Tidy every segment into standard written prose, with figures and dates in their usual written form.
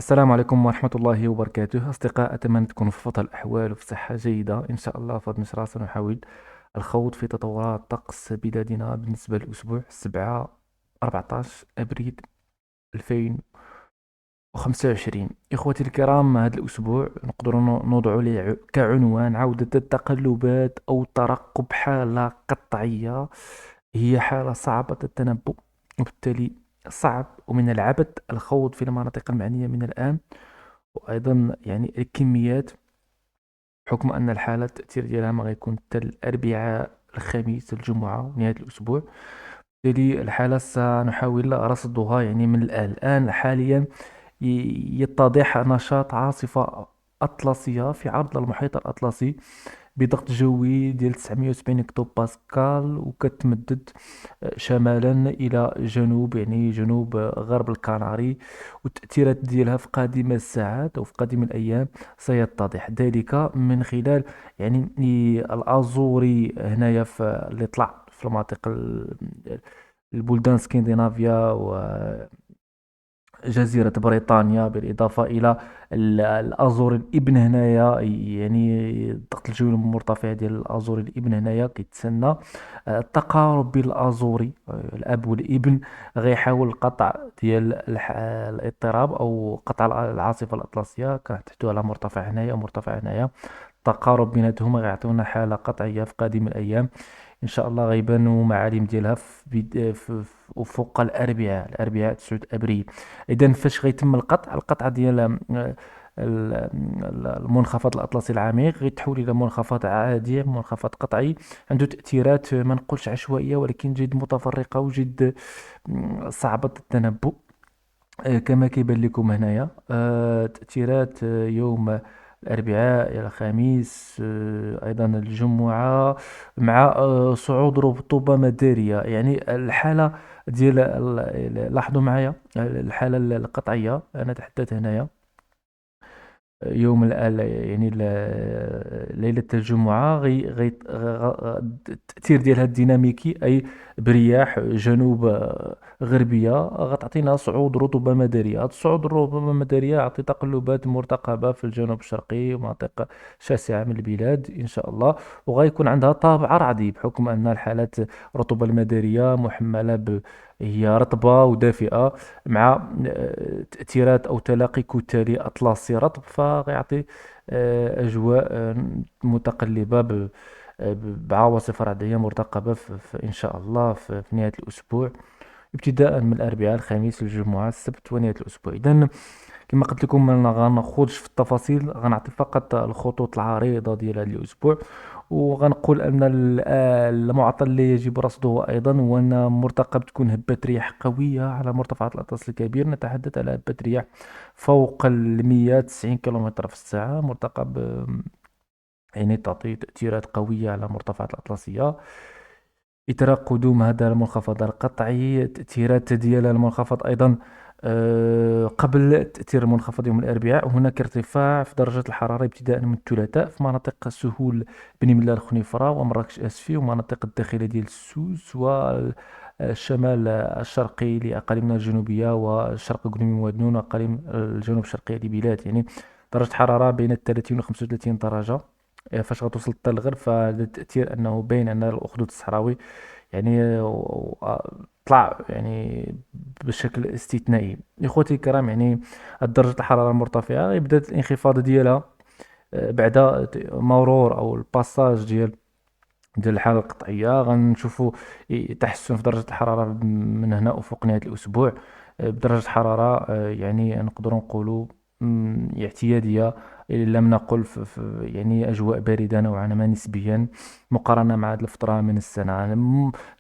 السلام عليكم ورحمة الله وبركاته أصدقاء، أتمنى تكونوا في أفضل الأحوال وفي صحة جيدة إن شاء الله. في هذا المشروع سنحاول الخوض في تطورات طقس بلادنا بالنسبة للأسبوع 14 أبريل 2025. إخوتي الكرام، هذا الأسبوع نقدر نوضع له كعنوان عودة التقلبات أو ترقب حالة قطعية. هي حالة صعبة التنبؤ، وبالتالي صعب ومن العبث الخوض في المناطق المعنية من الآن، وأيضا يعني الكميات، بحكم أن الحالة التأثير ديالها ما غيكون حتى الأربعاء الخميس الجمعة نهاية الأسبوع. بالتالي الحالة سنحاول رصدها يعني من الآن حاليا. يتضح نشاط عاصفة أطلسية في عرض المحيط الأطلسي بضغط جوي ديال 970 هكتو باسكال، وكتمدد شمالا إلى جنوب، يعني جنوب غرب الكناري. والتأثيرات ديالها في قادم الساعات أو في قادم الأيام سيتضح ذلك من خلال يعني الأزوري هنايا في اللي طلع في المناطق البلدان اسكندنافيا جزيرة بريطانيا، بالإضافة إلى الأزور الإبن هنايا. يعني الضغط الجوي المرتفع ديال الأزور الإبن هنايا كيتسنى التقارب بين الأزوري الأب والابن. غيحاول القطع ديال الاضطراب أو قطع العاصفة الأطلسية. كنحدثوا على مرتفع هنايا ومرتفع هنايا. التقارب بيناتهم غيعطيونا حالة قطعية في قادم الأيام ان شاء الله. غيبانوا معالم ديالها فوق الاربعاء 9 ابريل. اذا فاش غيتم القطع ديال المنخفض الاطلسي العميق غيتحول الى منخفض عادي، منخفض قطعي عنده تاثيرات ما نقولش عشوائيه، ولكن جد متفرقه وجد صعبه التنبؤ. كما كيبان لكم هنايا تأثيرات يوم الأربعاء إلى الخميس، أيضا الجمعة، مع صعود رطوبة مدارية. يعني الحالة ديال لاحظوا معايا الحالة القطعية. أنا أتحدث هنايا يوم يعني ليلة الجمعة التأثير ديالها الديناميكي، أي برياح جنوب غربية غتعطينا صعود رطوبة مدارية. هاد الصعود الرطوبة المدارية يعطي تقلبات مرتقبة في الجنوب الشرقي ومناطق شاسعة من البلاد إن شاء الله. وغيكون عندها طابع رعدي بحكم أن الحالات الرطوبة المدارية محملة هي رطبة ودافئة، مع تأثيرات أو تلاقي كتلي أطلسي رطب، فغيعطي أجواء متقلبة بعواصف رعدية مرتقبة إن شاء الله في نهاية الأسبوع، ابتداء من الأربعاء الخميس الجمعة السبت ونهاية الأسبوع. إذا كما قلت لكم ما غنخوضش في التفاصيل، غنعطي فقط الخطوط العريضة ديال هذا الأسبوع. وغنقول أن المعطل اللي يجب رصده أيضا هو أن مرتقب تكون هبة رياح قوية على مرتفعات الأطلس الكبير. نتحدث على هبة رياح فوق 190 كيلومتر في الساعة. مرتقب يعني تعطي تأثيرات قوية على المرتفعات الأطلسية إثر قدوم هذا المنخفض القطعي. التأثيرات ديال المنخفض أيضا قبل تأثير المنخفض يوم الأربعاء هناك ارتفاع في درجة الحرارة ابتداء من الثلاثاء في مناطق سهول بني ملال الخنيفرة ومراكش أسفي ومناطق الداخلية ديال السوس والشمال الشرقي لأقاليمنا الجنوبية والشرق قريم ودنون وأقاليم الجنوب الشرقية لبلاد. يعني درجة حرارة بين 30 و 35 درجة. فاش غتوصل حتى للغرب فهذا التأثير أنه باين أن الأخدود الصحراوي يعني طلع يعني بشكل استثنائي. إخوتي الكرام، يعني درجة الحرارة المرتفعة بدأت الانخفاض ديالها بعد مرور أو الباساج ديال الحالة القطعية. غنشوفوا تحسن في درجة الحرارة من هنا وفوق نهاية الأسبوع بدرجة حرارة يعني نقدروا نقولوا اعتيادية، إن لم نقل يعني أجواء باردة نوعا ما نسبيا مقارنة مع هذه الفترة من السنة.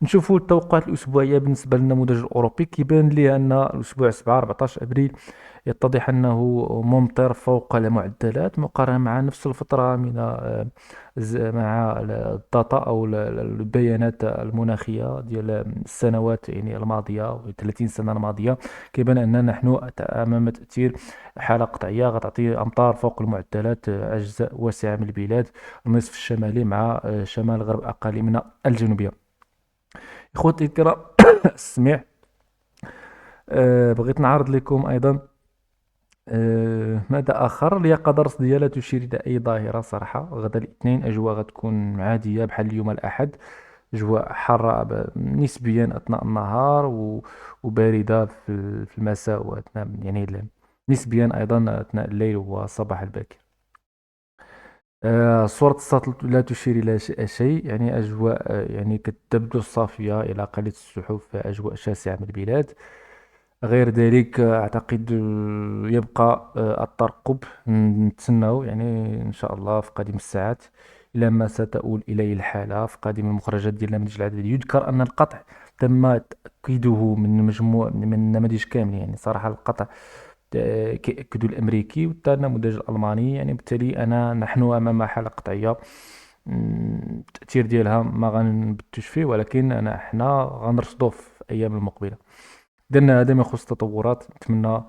نشوفوا التوقعات الأسبوعية بالنسبة للنموذج الأوروبي. كيبان لي أن الأسبوع 7 14 أبريل يتضح أنه ممطر فوق المعدلات مقارنة مع نفس الفترة من مع الداتا أو البيانات المناخية ديال السنوات يعني الماضية 30 سنة الماضية. كيبان أننا نحن أمام تأثير حالة قطعية غتعطي أمطار فوق المعدلات أجزاء واسعة من البلاد، النصف الشمالي مع شمال غرب أقاليمنا الجنوبية. إخوتي الكرام السميع، بغيت نعرض لكم أيضا ماذا آخر؟ اليقظة الرصدية لا تشير إلى أي ظاهرة صراحة. غدا الاثنين أجواء غتكون عادية بحال اليوم الأحد. أجواء حارة نسبيا أثناء النهار وباردة في المساء وأثناء يعني نسبيا أيضا أثناء الليل والصباح الباكر. صورة السطح لا تشير إلى شيء، يعني أجواء يعني تبدو صافية إلى قليل السحب، أجواء شاسعة من البلاد. غير ذلك أعتقد يبقى الترقب، نتسناو يعني إن شاء الله في قادم الساعات إلى ما ستؤول إليه الحالة في قادم المخرجات ديالنا من النموذج العددي. يذكر أن القطع تم تأكيده من مجموع من النماذج كامل، يعني صراحة القطع كيأكدوا الأمريكي وحتى النموذج الألماني، يعني بالتالي نحن أمام حالة قطعية. التأثير ديالها ما غنبتوش فيه، ولكن حنا غنرصدوه في الأيام المقبلة. إذن هذا ما يخص التطورات. نتمنى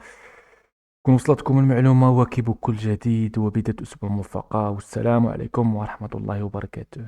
تكون وصلتكم المعلومة، وكيب كل جديد وبداية أسبوع موفقة، والسلام عليكم ورحمة الله وبركاته.